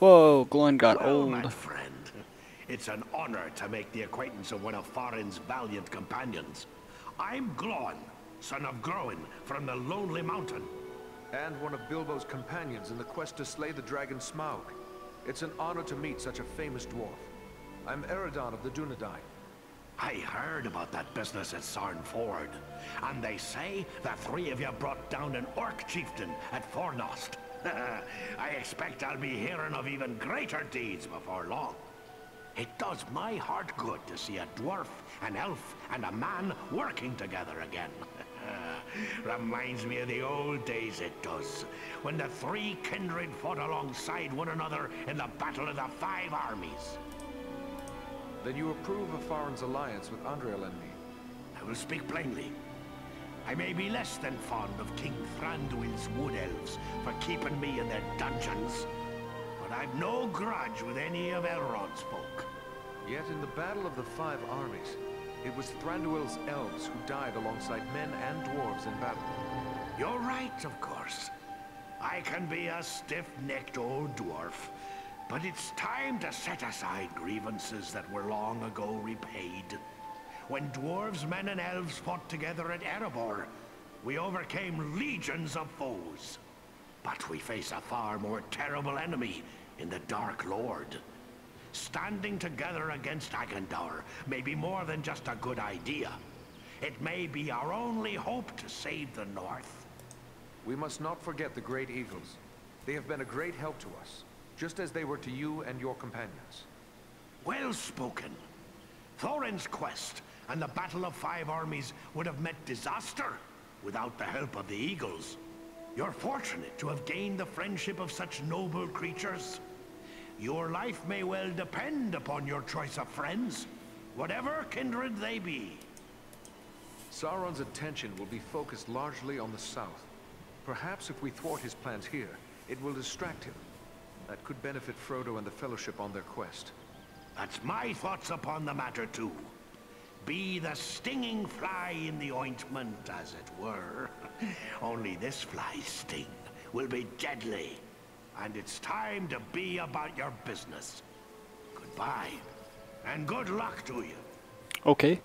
Whoa, Gloin got Well, my old. friend, it's an honor to make the acquaintance of one of Thorin's valiant companions. I'm Glon, son of Groin, from the Lonely Mountain. And one of Bilbo's companions in the quest to slay the dragon Smaug. It's an honor to meet such a famous dwarf. I'm Eredon of the Dunedain. I heard about that business at Sarn Ford, and they say the three of you brought down an orc chieftain at Fornost. I expect I'll be hearing of even greater deeds before long. It does my heart good to see a dwarf, an elf, and a man working together again. Reminds me of the old days, it does, when the three kindred fought alongside one another in the Battle of the Five Armies. Then you approve of Farin's alliance with Andriel and me? I will speak plainly. I may be less than fond of King Thranduil's wood elves for keeping me in their dungeons, but I've no grudge with any of Elrond's folk. Yet in the Battle of the Five Armies, it was Thranduil's elves who died alongside men and dwarves in battle. You're right, of course. I can be a stiff-necked old dwarf, but it's time to set aside grievances that were long ago repaid. When dwarves, men, and elves fought together at Erebor, we overcame legions of foes. But we face a far more terrible enemy in the Dark Lord. Standing together against Agandaur may be more than just a good idea. It may be our only hope to save the North. We must not forget the Great Eagles. They have been a great help to us, just as they were to you and your companions. Well spoken. Thorin's quest and the Battle of Five Armies would have met disaster without the help of the Eagles. You're fortunate to have gained the friendship of such noble creatures. Your life may well depend upon your choice of friends, whatever kindred they be. Sauron's attention will be focused largely on the south. Perhaps if we thwart his plans here, it will distract him. That could benefit Frodo and the Fellowship on their quest. That's my thoughts upon the matter too. Be the stinging fly in the ointment, as it were. Only this fly's sting will be deadly. And it's time to be about your business. Goodbye, and good luck to you. Okay.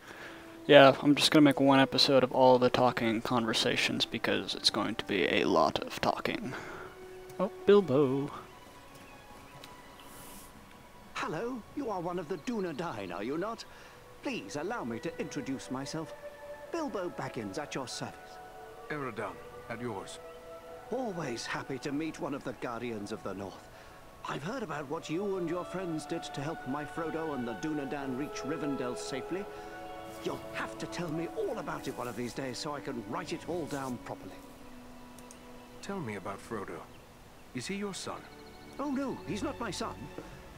Yeah, I'm just gonna make one episode of all the talking conversations because it's going to be a lot of talking. Oh, Bilbo. Hello, you are one of the Dunedain, are you not? Please allow me to introduce myself. Bilbo Baggins at your service. Eredon, at yours. Always happy to meet one of the Guardians of the North. I've heard about what you and your friends did to help my Frodo and the Dunedain reach Rivendell safely. You'll have to tell me all about it one of these days so I can write it all down properly. Tell me about Frodo. Is he your son? Oh no, he's not my son.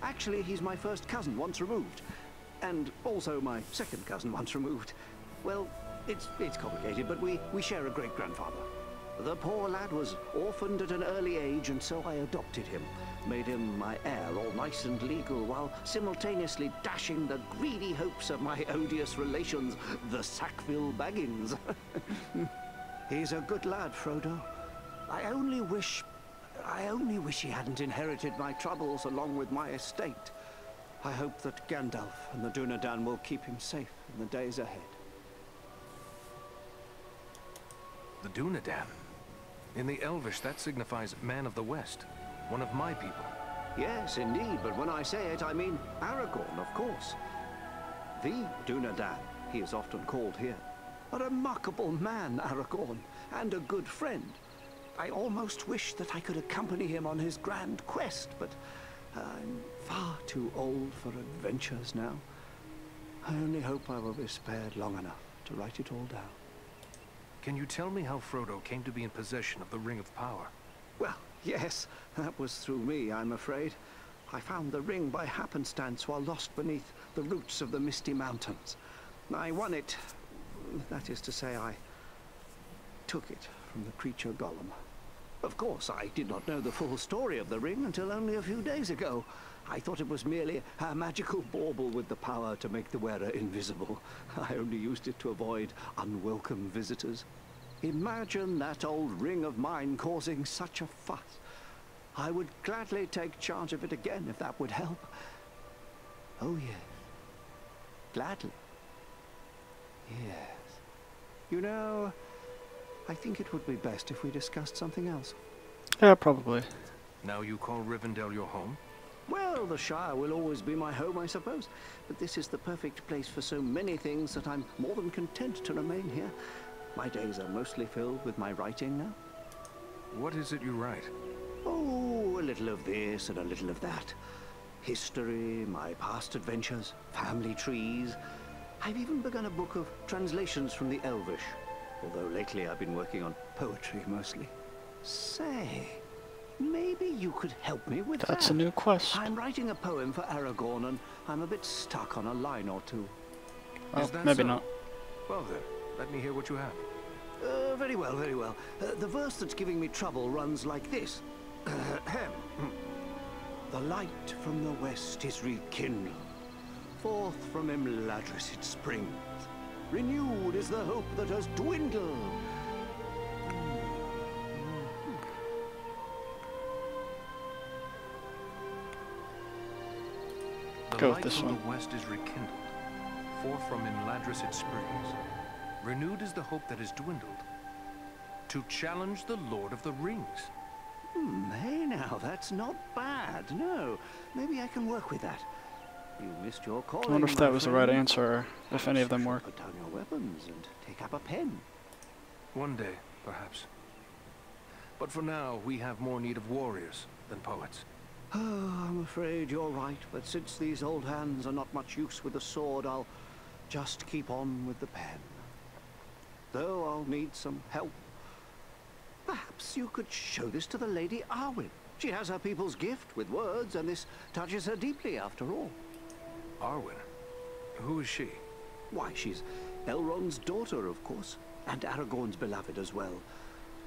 Actually, he's my first cousin once removed. And also my second cousin once removed. Well, it's complicated, but we share a great-grandfather. The poor lad was orphaned at an early age, and so I adopted him. Made him my heir, all nice and legal, while simultaneously dashing the greedy hopes of my odious relations, the Sackville Baggins. He's a good lad, Frodo. I only wish he hadn't inherited my troubles along with my estate. I hope that Gandalf and the Dunedain will keep him safe in the days ahead. The Dunedain. In the Elvish, that signifies man of the West. One of my people. Yes, indeed, but when I say it, I mean Aragorn, of course. The Dunedain, he is often called here. A remarkable man, Aragorn, and a good friend. I almost wish that I could accompany him on his grand quest, but I'm far too old for adventures now. I only hope I will be spared long enough to write it all down. Can you tell me how Frodo came to be in possession of the Ring of Power? Well, yes, that was through me, I'm afraid. I found the ring by happenstance while lost beneath the roots of the Misty Mountains. I won it. That is to say, I took it from the creature Gollum. Of course, I did not know the full story of the ring until only a few days ago. I thought it was merely a magical bauble with the power to make the wearer invisible. I only used it to avoid unwelcome visitors. Imagine that old ring of mine causing such a fuss. I would gladly take charge of it again if that would help. Oh, yes. Gladly. Yes. You know, I think it would be best if we discussed something else. Yeah, probably. Now you call Rivendell your home? Well, the Shire will always be my home, I suppose. But this is the perfect place for so many things that I'm more than content to remain here. My days are mostly filled with my writing now. What is it you write? Oh, a little of this and a little of that. History, my past adventures, family trees. I've even begun a book of translations from the Elvish. Although lately I've been working on poetry mostly. Say, maybe you could help me with that. That's a new quest. I'm writing a poem for Aragorn and I'm a bit stuck on a line or two. Well, Is that maybe so? not. Well then, let me hear what you have. Very well, very well. The verse that's giving me trouble runs like this. The light from the west is rekindled. Forth from Imladris it springs. Renewed is the hope that has dwindled. Go The with light this from one. the west is rekindled. Forth from Imladris it springs. Renewed is the hope that has dwindled. To challenge the Lord of the Rings. Hey now, that's not bad. No, maybe I can work with that. You missed your calling, I wonder if my that was the right friend. answer, or if any of them were. Put down your weapons and take up a pen. One day, perhaps. But for now, we have more need of warriors than poets. Oh, I'm afraid you're right, but since these old hands are not much use with the sword, I'll just keep on with the pen. Though I'll need some help. Perhaps you could show this to the Lady Arwen. She has her people's gift with words, and this touches her deeply after all. Arwen? Who is she? Why, she's Elrond's daughter, of course, and Aragorn's beloved as well.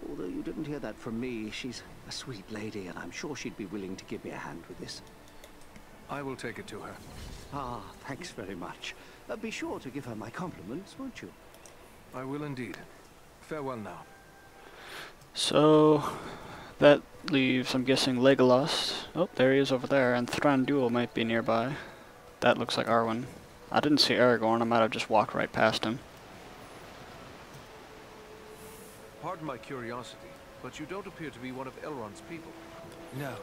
Although you didn't hear that from me, she's a sweet lady, and I'm sure she'd be willing to give me a hand with this. I will take it to her. Ah, thanks very much. Be sure to give her my compliments, won't you? I will indeed. Farewell now. So, that leaves, I'm guessing, Legolas. Oh, there he is over there, and Thranduil might be nearby. That looks like Arwen. I didn't see Aragorn, I might have just walked right past him. Pardon my curiosity, but you don't appear to be one of Elrond's people. No,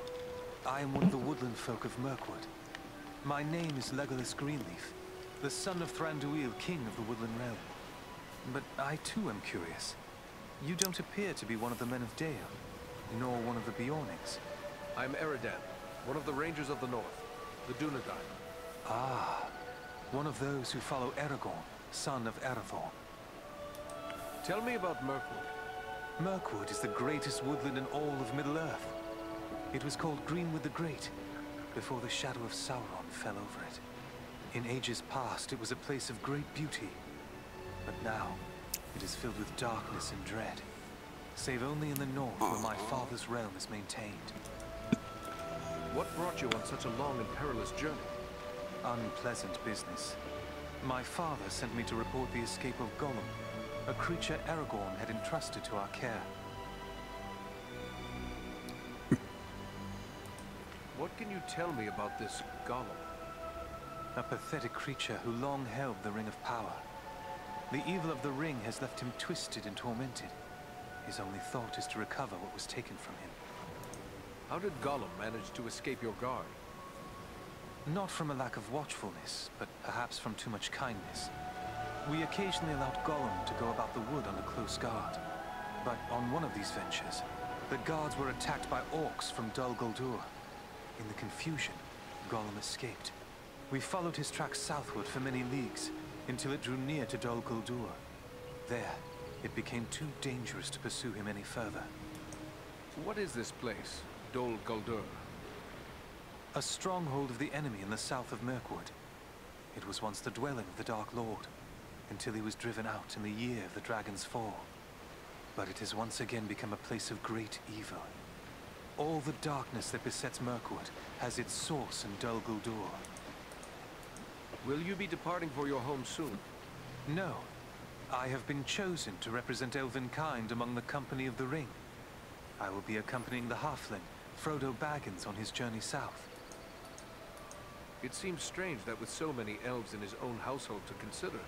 I am one of the woodland folk of Mirkwood. My name is Legolas Greenleaf, the son of Thranduil, king of the Woodland Realm. But I too am curious. You don't appear to be one of the men of Dale, nor one of the Beornings. I'm Eridan, one of the Rangers of the North, the Dunedain. Ah, one of those who follow Aragorn, son of Arathorn. Tell me about Mirkwood. Mirkwood is the greatest woodland in all of Middle-earth. It was called Greenwood the Great, before the shadow of Sauron fell over it. In ages past, it was a place of great beauty. But now, it is filled with darkness and dread, save only in the north where my father's realm is maintained. What brought you on such a long and perilous journey? Unpleasant business. My father sent me to report the escape of Gollum, a creature Aragorn had entrusted to our care. What can you tell me about this Gollum? A pathetic creature who long held the Ring of Power. The evil of the ring has left him twisted and tormented. His only thought is to recover what was taken from him. How did Gollum manage to escape your guard? Not from a lack of watchfulness, but perhaps from too much kindness. We occasionally allowed Gollum to go about the wood under close guard. But on one of these ventures, the guards were attacked by orcs from Dol Guldur. In the confusion, Gollum escaped. We followed his tracks southward for many leagues, until it drew near to Dol Guldur. There, it became too dangerous to pursue him any further. What is this place, Dol Guldur? A stronghold of the enemy in the south of Mirkwood. It was once the dwelling of the Dark Lord, until he was driven out in the year of the Dragon's Fall. But it has once again become a place of great evil. All the darkness that besets Mirkwood has its source in Dol Guldur. Will you be departing for your home soon? No. I have been chosen to represent Elvenkind among the Company of the Ring. I will be accompanying the halfling, Frodo Baggins on his journey south. It seems strange that with so many elves in his own household to consider,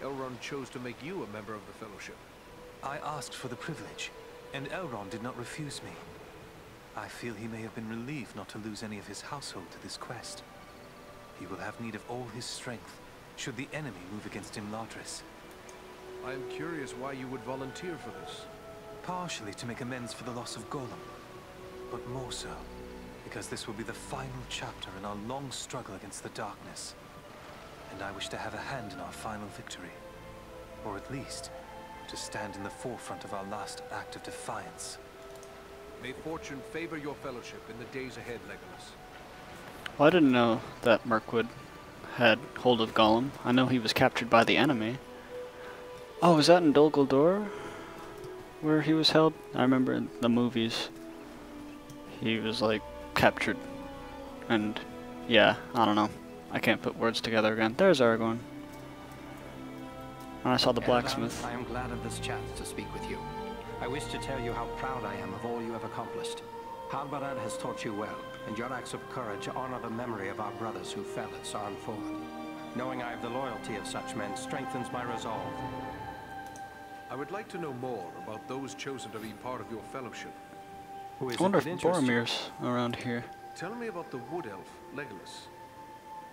Elrond chose to make you a member of the Fellowship. I asked for the privilege, and Elrond did not refuse me. I feel he may have been relieved not to lose any of his household to this quest. He will have need of all his strength, should the enemy move against Imladris. I am curious why you would volunteer for this. Partially to make amends for the loss of Gollum, but more so because this will be the final chapter in our long struggle against the darkness. And I wish to have a hand in our final victory. Or at least, to stand in the forefront of our last act of defiance. May fortune favor your fellowship in the days ahead, Legolas. Well, I didn't know that Mirkwood had hold of Gollum. I know he was captured by the enemy. Oh, was that in Dol Guldur? Where he was held? I remember in the movies. He was like captured. And yeah, I don't know. I can't put words together again. There's Aragorn. And I saw the blacksmith. I am glad of this chance to speak with you. I wish to tell you how proud I am of all you have accomplished. Halbarad has taught you well, and your acts of courage honor the memory of our brothers who fell at Sarn Ford. Knowing I have the loyalty of such men strengthens my resolve. I would like to know more about those chosen to be part of your fellowship. Who is I wonder it if that interests you? Boromir's around here. Tell me about the Wood Elf, Legolas.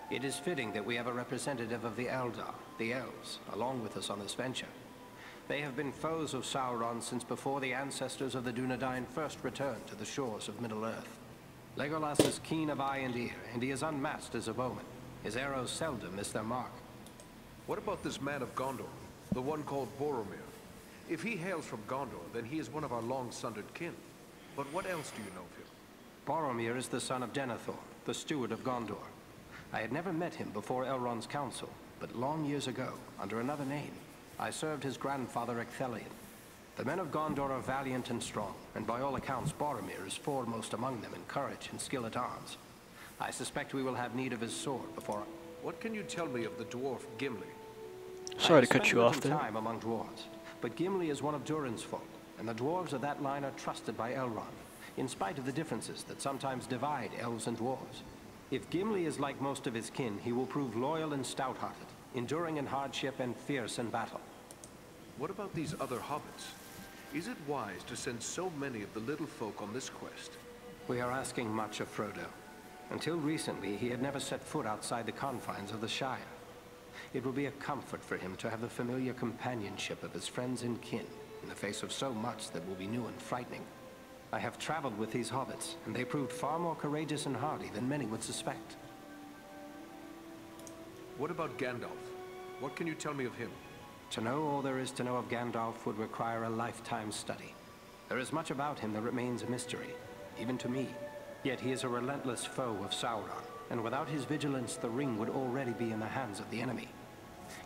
It is fitting that we have a representative of the Eldar, the Elves, along with us on this venture. They have been foes of Sauron since before the ancestors of the Dunedain first returned to the shores of Middle-earth. Legolas is keen of eye and ear, and he is unmatched as a bowman. His arrows seldom miss their mark. What about this man of Gondor, the one called Boromir? If he hails from Gondor, then he is one of our long-sundered kin. But what else do you know of him? Boromir is the son of Denethor, the steward of Gondor. I had never met him before Elrond's council, but long years ago, under another name, I served his grandfather Ecthelion. The men of Gondor are valiant and strong, and by all accounts Boromir is foremost among them in courage and skill at arms. I suspect we will have need of his sword before... What can you tell me of the dwarf Gimli? Sorry to cut you off I have spent there. little time among dwarves, but Gimli is one of Durin's folk, and the dwarves of that line are trusted by Elrond, in spite of the differences that sometimes divide elves and dwarves. If Gimli is like most of his kin, he will prove loyal and stout-hearted, enduring in hardship and fierce in battle. What about these other hobbits? Is it wise to send so many of the little folk on this quest? We are asking much of Frodo. Until recently, he had never set foot outside the confines of the Shire. It will be a comfort for him to have the familiar companionship of his friends and kin, in the face of so much that will be new and frightening. I have traveled with these hobbits, and they proved far more courageous and hardy than many would suspect. What about Gandalf? What can you tell me of him? To know all there is to know of Gandalf would require a lifetime study. There is much about him that remains a mystery, even to me. Yet he is a relentless foe of Sauron, and without his vigilance the ring would already be in the hands of the enemy.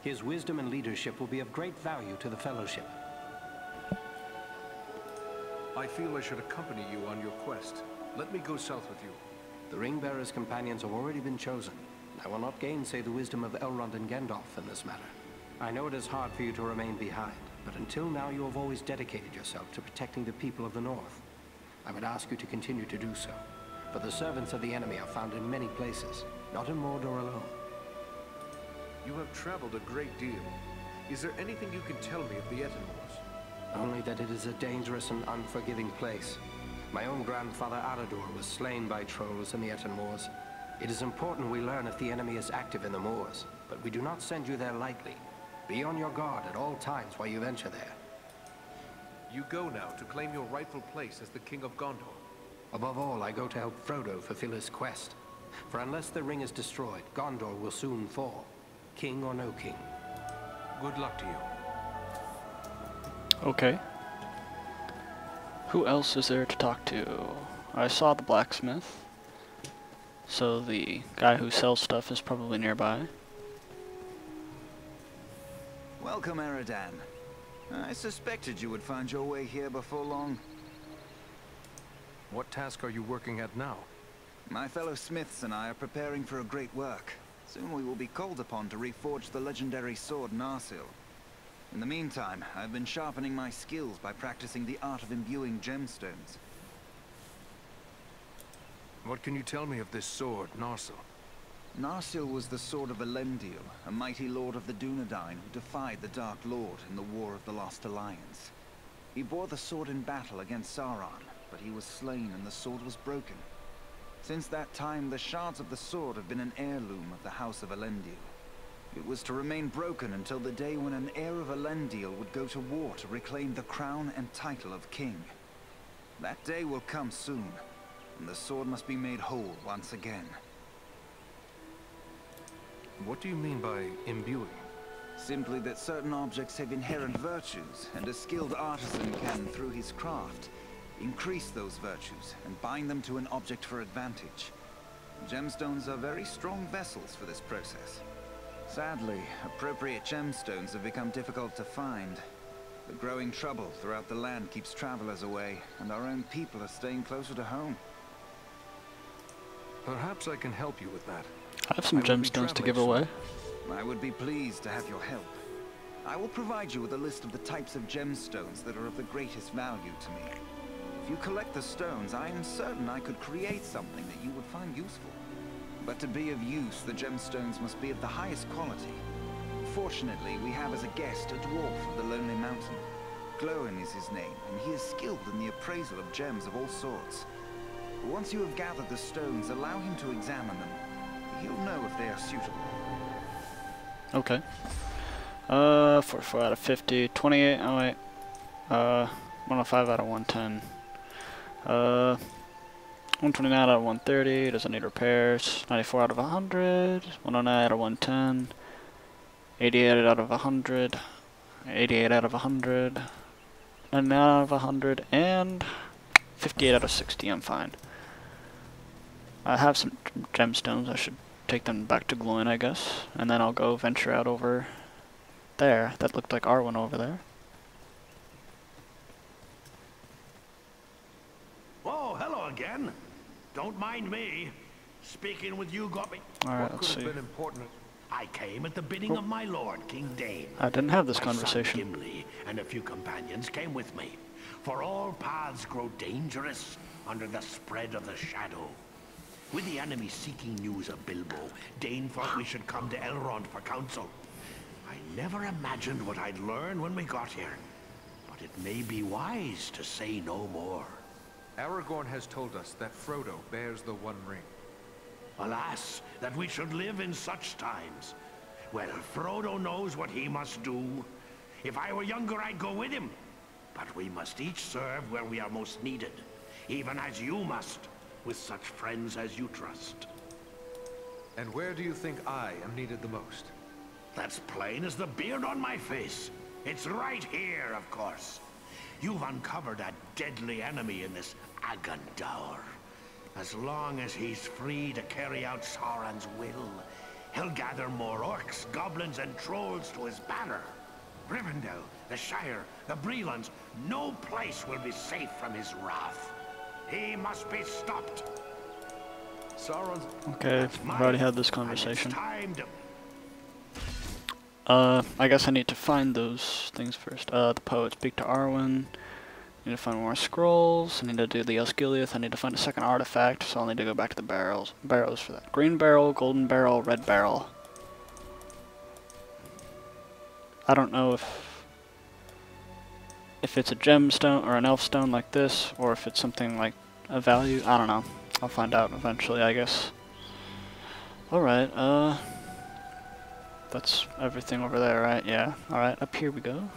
His wisdom and leadership will be of great value to the Fellowship. I feel I should accompany you on your quest. Let me go south with you. The Ring-Bearer's companions have already been chosen. I will not gainsay the wisdom of Elrond and Gandalf in this matter. I know it is hard for you to remain behind, but until now you have always dedicated yourself to protecting the people of the North. I would ask you to continue to do so, but the servants of the enemy are found in many places, not in Mordor alone. You have traveled a great deal. Is there anything you can tell me of the Etenmoors? Only that it is a dangerous and unforgiving place. My own grandfather Aradur was slain by trolls in the Etenmoors. It is important we learn if the enemy is active in the moors, but we do not send you there lightly. Be on your guard at all times while you venture there. You go now to claim your rightful place as the King of Gondor. Above all, I go to help Frodo fulfill his quest. For unless the ring is destroyed, Gondor will soon fall. King or no king. Good luck to you. Okay. Who else is there to talk to? I saw the blacksmith. So the guy who sells stuff is probably nearby. Welcome, Aradan. I suspected you would find your way here before long. What task are you working at now? My fellow smiths and I are preparing for a great work. Soon we will be called upon to reforge the legendary sword Narsil. In the meantime, I've been sharpening my skills by practicing the art of imbuing gemstones. What can you tell me of this sword, Narsil? Narsil was the sword of Elendil, a mighty lord of the Dunedain who defied the Dark Lord in the War of the Lost Alliance. He bore the sword in battle against Sauron, but he was slain and the sword was broken. Since that time, the shards of the sword have been an heirloom of the House of Elendil. It was to remain broken until the day when an heir of Elendil would go to war to reclaim the crown and title of king. That day will come soon, and the sword must be made whole once again. What do you mean by imbuing? Simply that certain objects have inherent virtues, and a skilled artisan can, through his craft, increase those virtues and bind them to an object for advantage. Gemstones are very strong vessels for this process. Sadly, appropriate gemstones have become difficult to find. The growing trouble throughout the land keeps travelers away, and our own people are staying closer to home. Perhaps I can help you with that. I have some gemstones to give away. I would be pleased to have your help. I will provide you with a list of the types of gemstones that are of the greatest value to me. If you collect the stones, I am certain I could create something that you would find useful. But to be of use, the gemstones must be of the highest quality. Fortunately, we have as a guest a dwarf of the Lonely Mountain. Glóin is his name, and he is skilled in the appraisal of gems of all sorts. Once you have gathered the stones, allow him to examine them. He'll know if they are suitable. Okay. 44 out of 50, 28, oh wait. 105 out of 110. 129 out of 130, doesn't need repairs. 94 out of 100, 109 out of 110. 88 out of 100, 88 out of 100, 99 out of 100, and 58 out of 60, I'm fine. I have some gemstones, I should take them back to Glóin, I guess, and then I'll go venture out over there. That looked like Arwen over there. Oh, hello again. Don't mind me. Speaking with you got me. Alright, What let's could see. have been important? I came at the bidding of my lord, King Dain. I didn't have this My son conversation. Gimli and a few companions came with me. For all paths grow dangerous under the spread of the shadow. With the enemy seeking news of Bilbo, Dain thought we should come to Elrond for counsel. I never imagined what I'd learn when we got here. But it may be wise to say no more. Aragorn has told us that Frodo bears the One Ring. Alas, that we should live in such times. Well, Frodo knows what he must do. If I were younger, I'd go with him. But we must each serve where we are most needed, even as you must, with such friends as you trust. And where do you think I am needed the most? That's plain as the beard on my face. It's right here, of course. You've uncovered a deadly enemy in this Agandaur. As long as he's free to carry out Sauron's will, he'll gather more orcs, goblins, and trolls to his banner. Rivendell, the Shire, the Brelons, no place will be safe from his wrath. He must be stopped. Sauron's... Okay, I've already had this conversation. Time to... I guess I need to find those things first. The poet, speak to Arwen. I need to find more scrolls. I need to do the Osgiliath. I need to find a second artifact, so I'll need to go back to the barrels for that. Green barrel, golden barrel, red barrel. I don't know if it's a gemstone or an elf stone like this, or if it's something like a value. I don't know. I'll find out eventually, I guess. Alright, that's everything over there, right? Yeah. Alright, up here we go.